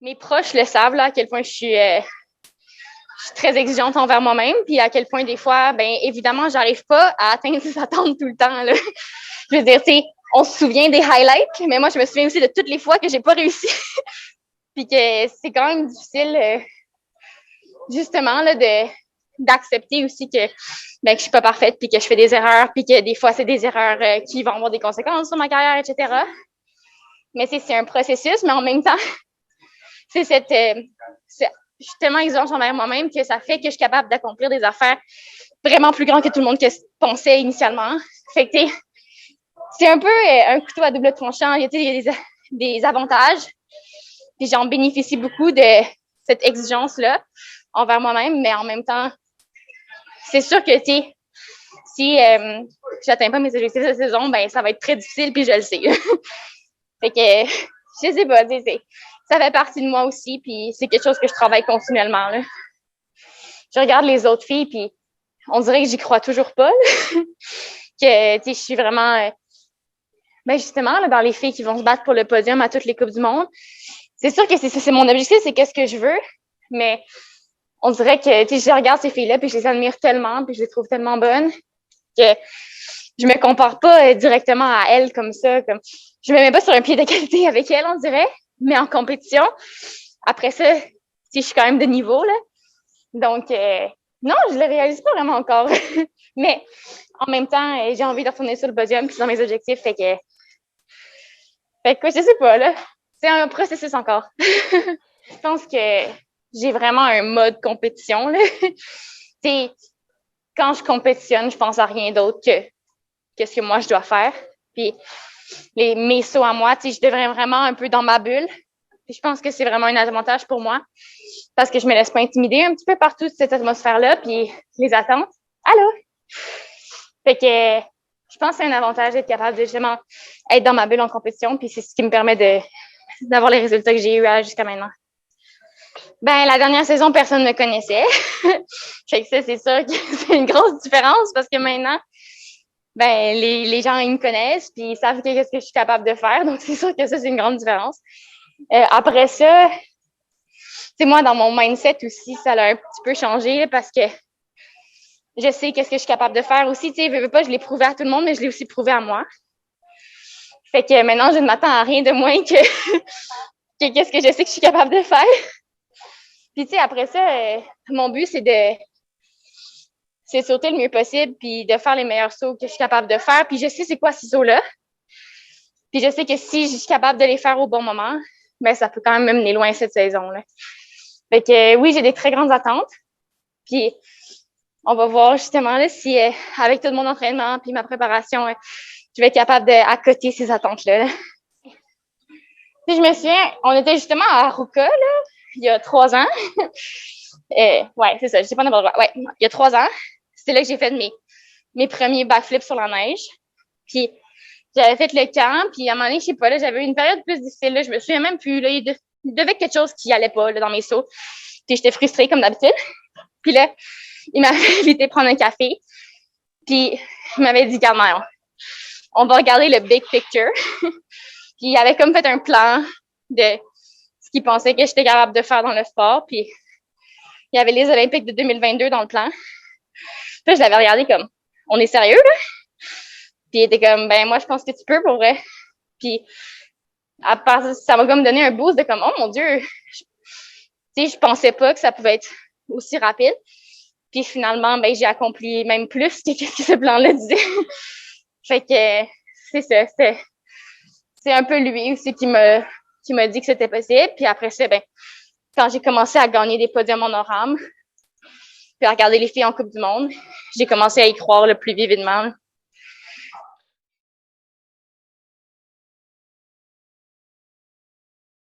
mes proches le savent, là, à quel point je suis très exigeante envers moi-même, puis à quel point des fois, ben évidemment, j'arrive pas à atteindre ces attentes tout le temps, là. Je veux dire, tu sais, on se souvient des highlights, mais moi, je me souviens aussi de toutes les fois que j'ai pas réussi, puis que c'est quand même difficile, justement, là, d'accepter aussi que je suis pas parfaite, puis que je fais des erreurs, puis que des fois, c'est des erreurs qui vont avoir des conséquences sur ma carrière, etc. Mais c'est un processus, mais en même temps, c'est je suis tellement exigeante envers moi-même que ça fait que je suis capable d'accomplir des affaires vraiment plus grandes que tout le monde que pensait initialement. Fait que, c'est un peu un couteau à double tranchant. Il y a des avantages, puis j'en bénéficie beaucoup de cette exigence-là envers moi-même, mais en même temps, c'est sûr que, tu sais, si j'atteins pas mes objectifs de saison, ben ça va être très difficile, puis je le sais. Fait que, je sais pas, ça fait partie de moi aussi, puis c'est quelque chose que je travaille continuellement, là. Je regarde les autres filles, puis on dirait que j'y crois toujours pas, là. Que, tu sais, je suis vraiment, justement, là, dans les filles qui vont se battre pour le podium à toutes les Coupes du Monde. C'est sûr que c'est mon objectif, c'est qu'est-ce que je veux, mais on dirait que, tu sais, je regarde ces filles-là, puis je les admire tellement, puis je les trouve tellement bonnes, que je me compare pas directement à elles comme ça, comme je me mets pas sur un pied d'égalité avec elles, on dirait, mais en compétition. Après ça, si je suis quand même de niveau, là. Donc, non, je le réalise pas vraiment encore. Mais en même temps, j'ai envie de retourner sur le podium puis dans mes objectifs, fait que je sais pas, là. C'est un processus encore. Je pense que j'ai vraiment un mode compétition, là. T'sais, quand je compétitionne, je pense à rien d'autre que qu'est-ce que moi je dois faire. Puis mes sauts à moi, je devrais vraiment un peu dans ma bulle. Puis je pense que c'est vraiment un avantage pour moi parce que je me laisse pas intimider un petit peu par toute cette atmosphère-là, puis les attentes. Allô? Fait que je pense que c'est un avantage d'être capable de justement être dans ma bulle en compétition, puis c'est ce qui me permet d'avoir les résultats que j'ai eus jusqu'à maintenant. Ben, la dernière saison, personne ne me connaissait. Fait que ça, c'est sûr que c'est une grosse différence parce que maintenant, ben, les gens, ils me connaissent, puis ils savent qu'est-ce que je suis capable de faire. Donc, c'est sûr que ça, c'est une grande différence. Après ça, tu sais, moi, dans mon mindset aussi, ça a un petit peu changé parce que je sais qu'est-ce que je suis capable de faire aussi. Tu sais, veux pas, je l'ai prouvé à tout le monde, mais je l'ai aussi prouvé à moi. Fait que maintenant, je ne m'attends à rien de moins que qu'est-ce que je sais que je suis capable de faire. Puis, tu sais, après ça, mon but, c'est sauter le mieux possible, puis de faire les meilleurs sauts que je suis capable de faire. Puis, je sais c'est quoi ces sauts-là. Puis, je sais que si je suis capable de les faire au bon moment, ben ça peut quand même m'amener loin cette saison-là. Fait que oui, j'ai des très grandes attentes. Puis, on va voir justement là, si avec tout mon entraînement puis ma préparation, je vais être capable d'accoter ces attentes-là. Puis, je me souviens, on était justement à Aruka, là, il y a 3 ans. Ouais, c'est ça, je sais pas n'importe quoi. Ouais, il y a 3 ans. C'était là que j'ai fait mes premiers backflips sur la neige. Puis, j'avais fait le camp, puis à un moment donné, je sais pas, là, j'avais une période plus difficile, là, je me souviens même plus, là, il devait quelque chose qui allait pas, là, dans mes sauts. Puis j'étais frustrée, comme d'habitude. Puis là, il m'avait invité prendre un café, puis il m'avait dit, regarde, on va regarder le big picture. Puis il avait comme fait un plan de ce qu'il pensait que j'étais capable de faire dans le sport, puis il y avait les Olympiques de 2022 dans le plan. Puis je l'avais regardé comme, on est sérieux, là? Puis il était comme, ben moi, je pense que tu peux, pour vrai. Puis à part ça m'a comme donné un boost de comme, oh mon Dieu, tu sais, je pensais pas que ça pouvait être aussi rapide. Puis finalement, ben j'ai accompli même plus que ce que ce plan-là disait. Fait que c'est ça, c'est un peu lui aussi qui m'a dit que c'était possible. Puis après ça, ben quand j'ai commencé à gagner des podiums en Oram, puis à regarder les filles en Coupe du Monde, j'ai commencé à y croire le plus vividement.